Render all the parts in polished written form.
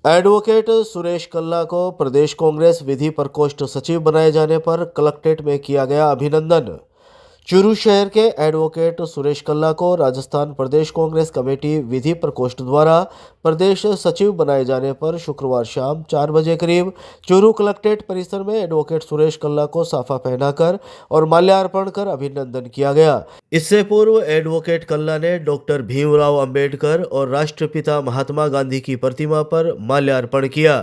Advocate Suresh कल्ला को प्रदेश कांग्रेस विधि प्रकोष्ठ सचिव बनाए जाने पर कलेक्ट्रेट में किया गया अभिनंदन। चूरू शहर के एडवोकेट सुरेश कल्ला को राजस्थान प्रदेश कांग्रेस कमेटी विधि प्रकोष्ठ द्वारा प्रदेश सचिव बनाए जाने पर शुक्रवार शाम 4 बजे करीब चूरू कलेक्ट्रेट परिसर में एडवोकेट सुरेश कल्ला को साफा पहनाकर और माल्यार्पण कर अभिनंदन किया गया। इससे पूर्व एडवोकेट कल्ला ने डॉक्टर भीमराव अंबेडकर और राष्ट्रपिता महात्मा गांधी की प्रतिमा पर माल्यार्पण किया।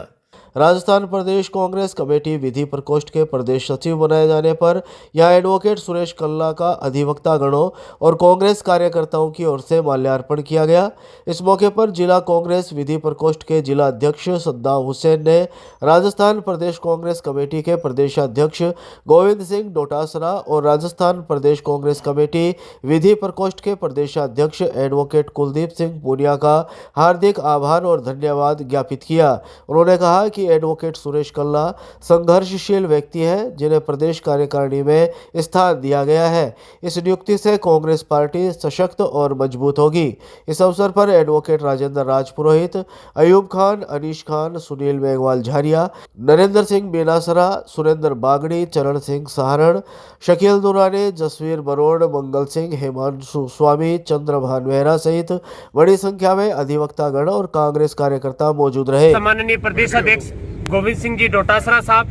राजस्थान प्रदेश कांग्रेस कमेटी विधि प्रकोष्ठ के प्रदेश सचिव बनाए जाने पर यहां एडवोकेट सुरेश कल्ला का अधिवक्ता गणों और कांग्रेस कार्यकर्ताओं की ओर से माल्यार्पण किया गया। इस मौके पर जिला कांग्रेस विधि प्रकोष्ठ के जिला अध्यक्ष सद्दाम हुसैन ने राजस्थान प्रदेश कांग्रेस कमेटी के प्रदेशाध्यक्ष गोविंद सिंह डोटासरा और राजस्थान प्रदेश कांग्रेस कमेटी विधि प्रकोष्ठ के प्रदेशाध्यक्ष एडवोकेट कुलदीप सिंह पूनिया का हार्दिक आभार और धन्यवाद ज्ञापित किया। उन्होंने कहा कि एडवोकेट सुरेश कल्ला संघर्षशील व्यक्ति हैं जिन्हें प्रदेश कार्यकारिणी में स्थान दिया गया है। इस नियुक्ति से कांग्रेस पार्टी सशक्त और मजबूत होगी। इस अवसर पर एडवोकेट राजेंद्र राजपुरोहित, अयूब खान, अनीश खान, सुनील मेघवाल झारिया, नरेंद्र सिंह बेनासरा, सुरेंद्र बागड़ी, चरण सिंह सहारण, शकील दुरानी, जसवीर बरोड़, मंगल सिंह, हेमांशु स्वामी, चंद्रभान मेहरा सहित बड़ी संख्या में अधिवक्ता गण और कांग्रेस कार्यकर्ता मौजूद रहे। सम्माननीय प्रदेश अध्यक्ष गोविंद सिंह जी डोटासरा साहब,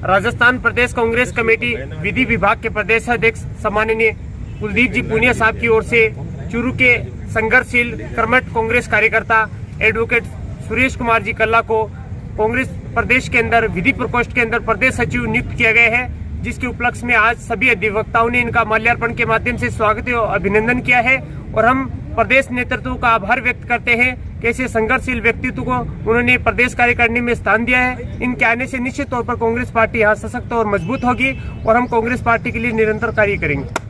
राजस्थान प्रदेश कांग्रेस कमेटी विधि विभाग के प्रदेश अध्यक्ष सम्माननीय कुलदीप जी पूनिया साहब की ओर से चूरू के संघर्षशील कर्मठ कांग्रेस कार्यकर्ता एडवोकेट सुरेश कुमार जी कल्ला को कांग्रेस प्रदेश के अंदर विधि प्रकोष्ठ के अंदर प्रदेश सचिव नियुक्त किया गया है, जिसके उपलक्ष्य में आज सभी अधिवक्ताओं ने इनका माल्यार्पण के माध्यम से स्वागत और अभिनंदन किया है। और हम प्रदेश नेतृत्व का आभार व्यक्त करते हैं कि ऐसे संघर्षशील व्यक्तित्व को उन्होंने प्रदेश कार्यकारिणी में स्थान दिया है। इनके आने से निश्चित तौर पर कांग्रेस पार्टी यहाँ सशक्त और मजबूत होगी और हम कांग्रेस पार्टी के लिए निरंतर कार्य करेंगे।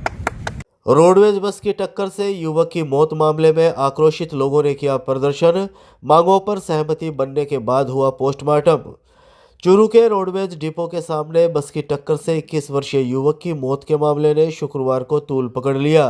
रोडवेज बस की टक्कर से युवक की मौत मामले में आक्रोशित लोगों ने किया प्रदर्शन। मांगों पर सहमति बनने के बाद हुआ पोस्टमार्टम। चूरू के रोडवेज डिपो के सामने बस की टक्कर से 21 वर्षीय युवक की मौत के मामले ने शुक्रवार को तूल पकड़ लिया।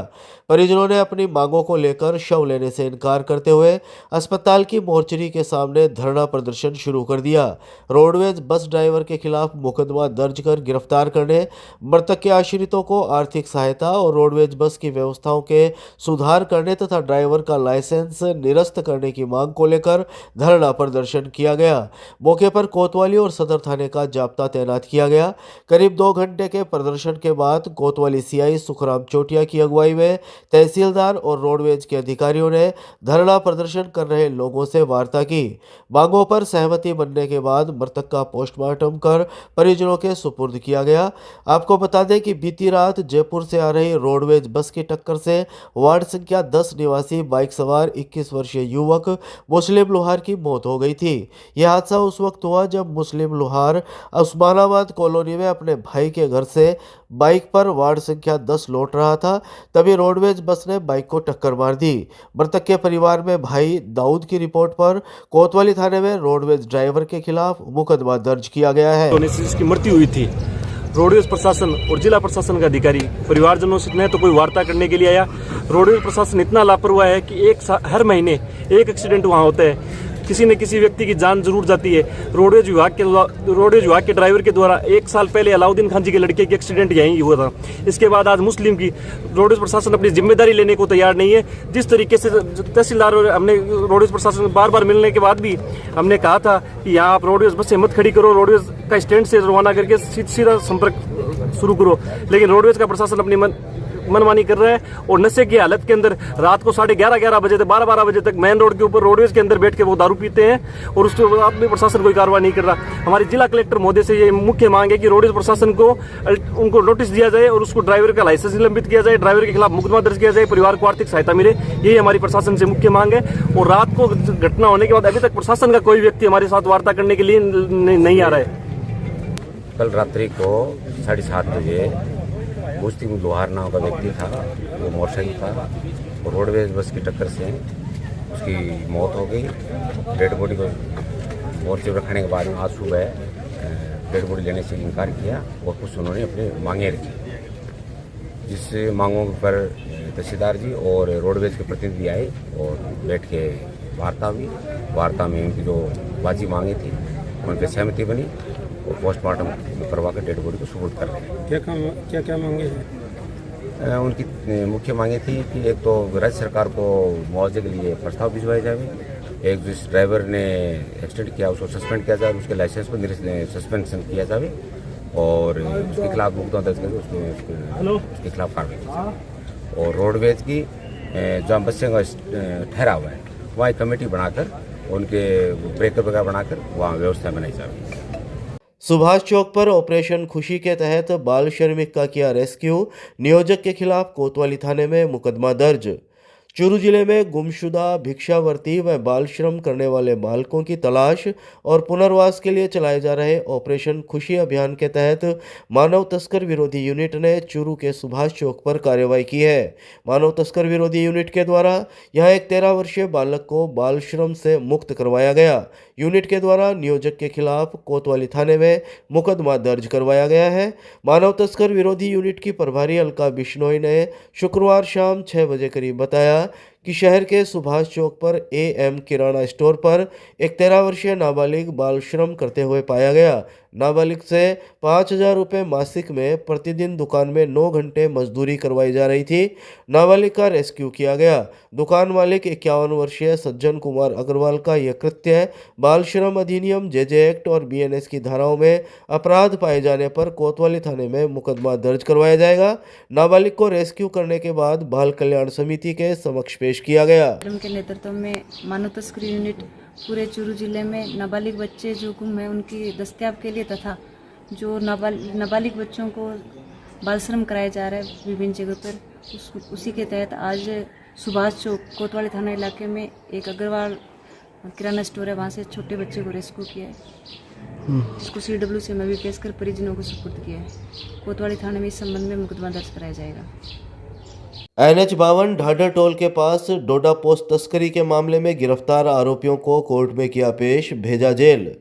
परिजनों ने अपनी मांगों को लेकर शव लेने से इनकार करते हुए अस्पताल की मोर्चरी के सामने धरना प्रदर्शन शुरू कर दिया। रोडवेज बस ड्राइवर के खिलाफ मुकदमा दर्ज कर गिरफ्तार करने, मृतक के आश्रितों को आर्थिक सहायता और रोडवेज बस की व्यवस्थाओं के सुधार करने तथा ड्राइवर का लाइसेंस निरस्त करने की मांग को लेकर धरना प्रदर्शन किया गया। मौके पर कोतवाली और सदर थाने का जाब्ता तैनात किया गया। करीब 2 घंटे के प्रदर्शन के बाद कोतवाली सीआई सुखराम चोटिया की अगुवाई में तहसीलदार और रोडवेज के अधिकारियों ने धरना प्रदर्शन कर रहे लोगों से वार्ता की। मांगों पर सहमति बनने के बाद मृतक का पोस्टमार्टम कर परिजनों के सुपुर्द किया गया। आपको बता दें कि बीती रात जयपुर से आ रही रोडवेज बस की टक्कर से वार्ड संख्या 10 निवासी बाइक सवार 21 वर्षीय युवक मुस्लिम लोहार की मौत हो गई थी। यह हादसा उस वक्त हुआ जब मुस्लिम लोहार उस्मानाबाद कॉलोनी में अपने भाई के घर से बाइक पर वार्ड संख्या 10 लौट रहा था, तभी रोडवेज बस ने बाइक को टक्कर मार दी। मृतक के परिवार में भाई दाऊद की रिपोर्ट पर कोतवाली थाने में रोडवेज ड्राइवर के खिलाफ मुकदमा दर्ज किया गया है। जिसकी मृत्यु हुई थी, रोडवेज प्रशासन और जिला प्रशासन का अधिकारी परिवारजनों से न तो कोई वार्ता करने के लिए आया। रोडवेज प्रशासन इतना लापरवाह है कि हर महीने एक एक्सीडेंट वहाँ होता है, किसी न किसी व्यक्ति की जान जरूर जाती है। रोडवेज विभाग के ड्राइवर के द्वारा 1 साल पहले अलाउद्दीन खान जी के लड़के की एक्सीडेंट यहीं हुआ था। इसके बाद आज मुस्लिम की रोडवेज प्रशासन अपनी जिम्मेदारी लेने को तैयार नहीं है। जिस तरीके से तहसीलदार हमने रोडवेज प्रशासन बार बार मिलने के बाद भी हमने कहा था कि यहाँ आप रोडवेज बस से मत खड़ी करो, रोडवेज का स्टैंड से रवाना करके सीधा संपर्क शुरू करो, लेकिन रोडवेज का प्रशासन अपनी मनमानी कर रहा है। और नशे की हालत के अंदर रात को 11:30 बजे तक 12 बजे तक मेन रोड के ऊपर रोडवेज के अंदर बैठ के वो दारू पीते हैं और उसके बाद भी प्रशासन कोई कार्रवाई नहीं कर रहा। हमारी जिला कलेक्टर महोदय से ये मुख्य मांग है कि रोडवेज प्रशासन को उनको नोटिस दिया जाए और उसको ड्राइवर का लाइसेंस निलंबित किया जाए, ड्राइवर के खिलाफ मुकदमा दर्ज किया जाए, परिवार को आर्थिक सहायता मिले। यही हमारी प्रशासन से मुख्य मांग है। और रात को घटना होने के बाद अभी तक प्रशासन का कोई व्यक्ति हमारे साथ वार्ता करने के लिए नहीं आ रहा है। कल रात्रि को 7:30 बजे मुस्लिम लोहार नाम का व्यक्ति था, वो मोटरसाइकिल था और रोडवेज बस की टक्कर से उसकी मौत हो गई। डेड बॉडी को मोर्चे पर रखने के बाद में आज सुबह डेड बॉडी लेने से इनकार किया और कुछ उन्होंने अपनी मांगें रखी, जिस मांगों पर तहसीलदार जी और रोडवेज के प्रतिनिधि आए और बैठ के वार्ता हुई। वार्ता में उनकी जो बाजी मांगी थी, उन पर सहमति बनी और पोस्टमार्टम करवा कर डेड बॉडी को सुपुर्द कर रहे हैं। क्या मांगे हैं? उनकी मुख्य मांगे थी कि एक तो राज्य सरकार को मुआवजे के लिए प्रस्ताव भिजवाया जाए, एक जिस ड्राइवर ने एक्सीडेंट किया उसको सस्पेंड किया जाए, उसके लाइसेंस को सस्पेंशन किया जाए और उसके खिलाफ मुकदमा दर्ज करके उसके खिलाफ कार्रवाई की जाए। और रोडवेज की जहाँ बच्चे का ठहरा हुआ है वहाँ एक कमेटी बनाकर उनके ब्रेकर वगैरह बनाकर वहाँ व्यवस्था बनाई जाए। सुभाष चौक पर ऑपरेशन खुशी के तहत बाल श्रमिक का किया रेस्क्यू, नियोजक के खिलाफ कोतवाली थाने में मुकदमा दर्ज। चूरू जिले में गुमशुदा भिक्षावर्ती व बाल श्रम करने वाले बालकों की तलाश और पुनर्वास के लिए चलाए जा रहे ऑपरेशन खुशी अभियान के तहत मानव तस्कर विरोधी यूनिट ने चूरू के सुभाष चौक पर कार्रवाई की है। मानव तस्कर विरोधी यूनिट के द्वारा यहां एक 13 वर्षीय बालक को बाल श्रम से मुक्त करवाया गया। यूनिट के द्वारा नियोजक के खिलाफ कोतवाली थाने में मुकदमा दर्ज करवाया गया है। मानव तस्कर विरोधी यूनिट की प्रभारी अलका बिश्नोई ने शुक्रवार शाम 6 बजे करीब बताया कि शहर के सुभाष चौक पर AM किराना स्टोर पर एक 13 वर्षीय नाबालिग बाल श्रम करते हुए पाया गया। नाबालिग से 5,000 रुपये मासिक में प्रतिदिन दुकान में 9 घंटे मजदूरी करवाई जा रही थी। नाबालिग का रेस्क्यू किया गया। दुकान मालिक 51 वर्षीय सज्जन कुमार अग्रवाल का यह कृत्य बाल श्रम अधिनियम JJ एक्ट और BNS की धाराओं में अपराध पाए जाने पर कोतवाली थाने में मुकदमा दर्ज करवाया जाएगा। नाबालिग को रेस्क्यू करने के बाद बाल कल्याण समिति के समक्ष पेश किया गया। के नेतृत्व में मानव तस्करी यूनिट पूरे चूरू जिले में नाबालिग बच्चे जो गुम है उनकी दस्तयाब के लिए तथा जो नाबालिग बच्चों को बाल श्रम कराया जा रहा है विभिन्न जगह पर, उसी के तहत आज सुभाष चौक कोतवाली थाना इलाके में एक अग्रवाल किराना स्टोर है, वहाँ से छोटे बच्चे को रेस्क्यू किया है। इसको CWC में भी पेश कर परिजनों को सुपुर्द किया है। कोतवाली थाने में इस संबंध में मुकदमा दर्ज कराया जाएगा। NH52 ढाडर टोल के पास डोडा पोस्ट तस्करी के मामले में गिरफ्तार आरोपियों को कोर्ट में किया पेश, भेजा जेल।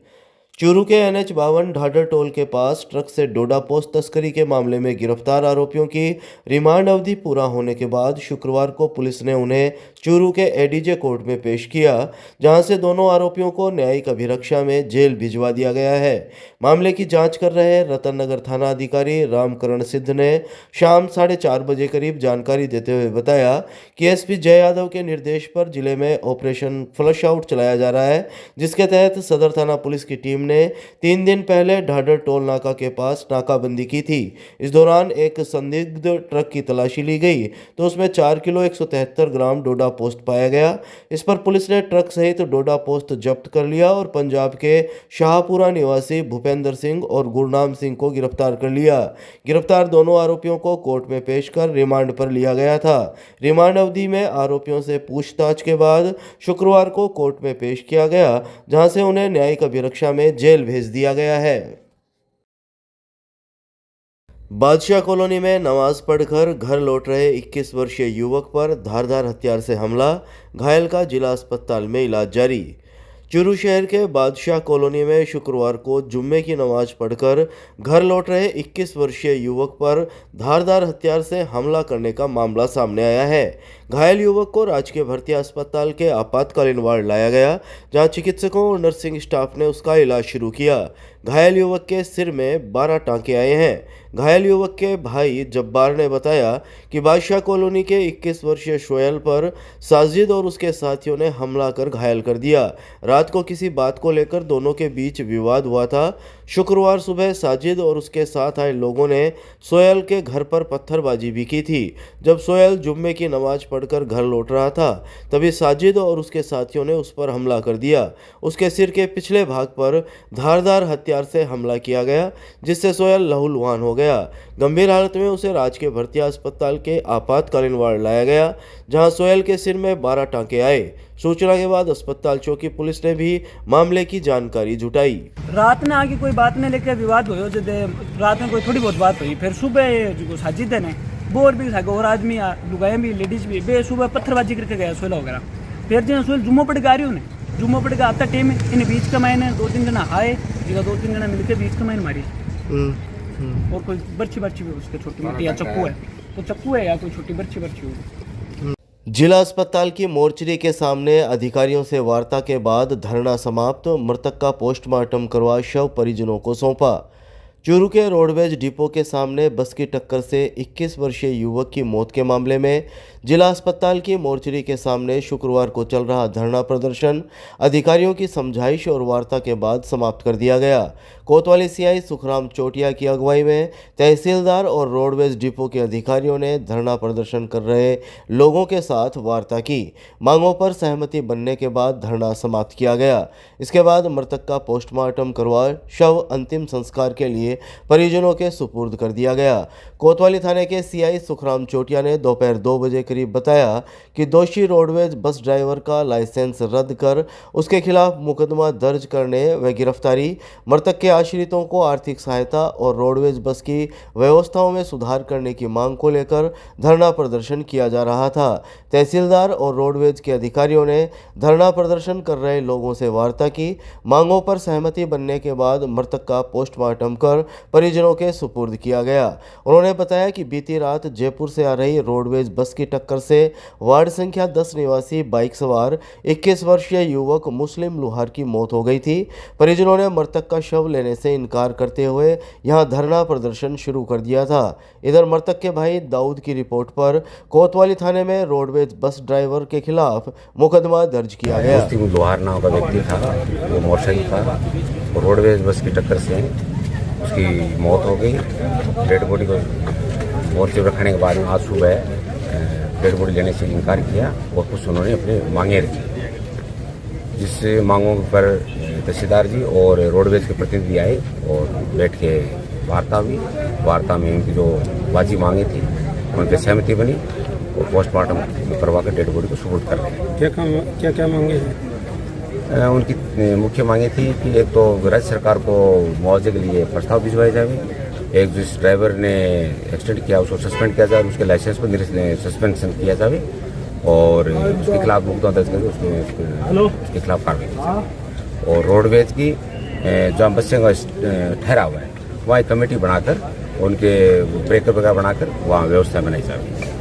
चूरू के NH52 ढाडर टोल के पास ट्रक से डोडा पोस्ट तस्करी के मामले में गिरफ्तार आरोपियों की रिमांड अवधि पूरा होने के बाद शुक्रवार को पुलिस ने उन्हें चूरू के ADJ कोर्ट में पेश किया, जहां से दोनों आरोपियों को न्यायिक अभिरक्षा में जेल भिजवा दिया गया है। मामले की जांच कर रहे रतन नगर थाना अधिकारी रामकरण सिद्ध ने शाम 4:30 बजे करीब जानकारी देते हुए बताया कि SP जय यादव के निर्देश पर जिले में ऑपरेशन फ्लश आउट चलाया जा रहा है, जिसके तहत सदर थाना पुलिस की टीम ने 3 दिन पहले ढाडर टोल नाका के पास नाकाबंदी की थी। इस दौरान एक संदिग्ध ट्रक की तलाशी ली गई तो उसमें 4 किलो 173 ग्राम डोडा पोस्ट पाया गया। इस पर पुलिस ने ट्रक सहित डोडा पोस्ट जब्त कर लिया और पंजाब के शाहपुरा निवासी भूपेंद्र सिंह और गुरनाम सिंह को गिरफ्तार कर लिया। गिरफ्तार दोनों आरोपियों को कोर्ट में पेश कर रिमांड पर लिया गया था। रिमांड अवधि में आरोपियों से पूछताछ के बाद शुक्रवार को कोर्ट में पेश किया गया, जहां से उन्हें न्यायिक अभिरक्षा में जेल भेज दिया गया है। बादशाह कॉलोनी में नमाज पढ़कर घर लौट रहे 21 वर्षीय युवक पर धारदार हथियार से हमला, घायल का जिला अस्पताल में इलाज जारी। चूरू शहर के बादशाह कॉलोनी में शुक्रवार को जुम्मे की नमाज पढ़कर घर लौट रहे 21 वर्षीय युवक पर धारदार हथियार से हमला करने का मामला सामने आया है। घायल युवक को राजकीय भर्ती अस्पताल के आपातकालीन वार्ड लाया गया, जहां चिकित्सकों और नर्सिंग स्टाफ ने उसका इलाज शुरू किया। घायल युवक के सिर में 12 टांके आए हैं। घायल युवक के भाई जब्बार ने बताया कि बादशाह कॉलोनी के 21 वर्षीय शोयल पर साजिद और उसके साथियों ने हमला कर घायल कर दिया। रात को किसी बात को लेकर दोनों के बीच विवाद हुआ था। शुक्रवार सुबह साजिद और उसके साथ आए लोगों ने सोयल के घर पर पत्थरबाजी भी की थी। जब सोयल जुम्मे की नमाज पढ़कर घर लौट रहा था, तभी साजिद और उसके साथियों ने उस पर हमला कर दिया। उसके सिर के पिछले भाग पर धारदार हथियार से हमला किया गया, जिससे सोयल लहूलुहान हो गया। गंभीर हालत में उसे राजकीय भर्ती अस्पताल के आपातकालीन वार्ड लाया गया, जहां सोयल के सिर में 12 टांके आए। सूचना के बाद अस्पताल चौकी पुलिस ने भी मामले की जानकारी जुटाई। रात में आगे कोई बात नहीं लेकर विवाद हो, रात में कोई थोड़ी बहुत बात हुई। फिर सुबह जो साजिद है वो और भी और आदमी लुगाए भी लेडीज भी बे सुबह पत्थरबाजी करके गया सोला वगैरह। फिर जो सोल जुम्मो पड़ गा रही उन्हें जुम्मो पड़ आता टीम इन बीच का मैंने 2-3 जना आए, जगह 2-3 जना मिलकर बीच का मैंने मारी। और कोई बर्ची भी उसके छोटी मोटी या चक्कू है तो चक्कू है या कोई छोटी बर्ची हो। जिला अस्पताल की मोर्चरी के सामने अधिकारियों से वार्ता के बाद धरना समाप्त। मृतक का पोस्टमार्टम करवा शव परिजनों को सौंपा। चूरू के रोडवेज डिपो के सामने बस की टक्कर से 21 वर्षीय युवक की मौत के मामले में जिला अस्पताल की मोर्चरी के सामने शुक्रवार को चल रहा धरना प्रदर्शन अधिकारियों की समझाइश और वार्ता के बाद समाप्त कर दिया गया। कोतवाली सीआई सुखराम चोटिया की अगुवाई में तहसीलदार और रोडवेज डिपो के अधिकारियों ने धरना प्रदर्शन कर रहे लोगों के साथ वार्ता की। मांगों पर सहमति बनने के बाद धरना समाप्त किया गया। इसके बाद मृतक का पोस्टमार्टम करवा शव अंतिम संस्कार के लिए परिजनों के सुपुर्द कर दिया गया। कोतवाली थाने के सीआई सुखराम चोटिया ने दोपहर 2 बजे करीब बताया कि दोषी रोडवेज बस ड्राइवर का लाइसेंस रद्द कर उसके खिलाफ मुकदमा दर्ज करने व गिरफ्तारी, मृतक के आश्रितों को आर्थिक सहायता और रोडवेज बस की व्यवस्थाओं में सुधार करने की मांग को लेकर धरना प्रदर्शन किया जा रहा था। तहसीलदार और रोडवेज के अधिकारियों ने धरना प्रदर्शन कर रहे लोगों से वार्ता की। मांगों पर सहमति बनने के बाद मृतक का पोस्टमार्टम कर परिजनों के सुपुर्द किया गया। उन्होंने बताया कि बीती रात जयपुर से आ रही रोडवेज बस की टक्कर से वार्ड संख्या 10 निवासी बाइक सवार 21 वर्षीय युवक मुस्लिम लुहार की मौत हो गई थी। परिजनों ने मृतक का शव लेने से इनकार करते हुए यहां धरना प्रदर्शन शुरू कर दिया था। इधर मृतक के भाई दाऊद की रिपोर्ट पर कोतवाली थाने में रोडवेज बस ड्राइवर के खिलाफ मुकदमा दर्ज किया गया। मुस्लिम लुहार नाम का व्यक्ति था, वो मोटरसाइकिल था, रोडवेज बस की टक्कर से उसकी मौत हो गई। डेड बॉडी को मोर्चे रखने के बाद में आज सुबह डेड बॉडी लेने से इनकार किया और कुछ उन्होंने अपनी मांगें रखी, जिस मांगों पर तहसीलदार जी और रोडवेज के प्रतिनिधि आए और बैठ के वार्ता हुई। वार्ता में उनकी जो वाजिब मांगे थी उन पर सहमति बनी और पोस्टमार्टम करवा कर डेड बॉडी को सुपुर्द कर रहे हैं। क्या मांगे हैं? उनकी मुख्य मांगे थी कि एक तो राज्य सरकार को मुआवजे के लिए प्रस्ताव भिजवाया जाए, एक जिस ड्राइवर ने एक्सीडेंट किया उसको सस्पेंड किया जाए, उसके लाइसेंस को सस्पेंशन किया जाए और उसके खिलाफ मुकदमा दर्ज करके उसके खिलाफ कार्रवाई की जाए। और रोडवेज की जहाँ बसें का ठहरा हुआ है वहाँ एक कमेटी बनाकर उनके ब्रेकर वगैरह बनाकर वहाँ व्यवस्था बनाई जाए।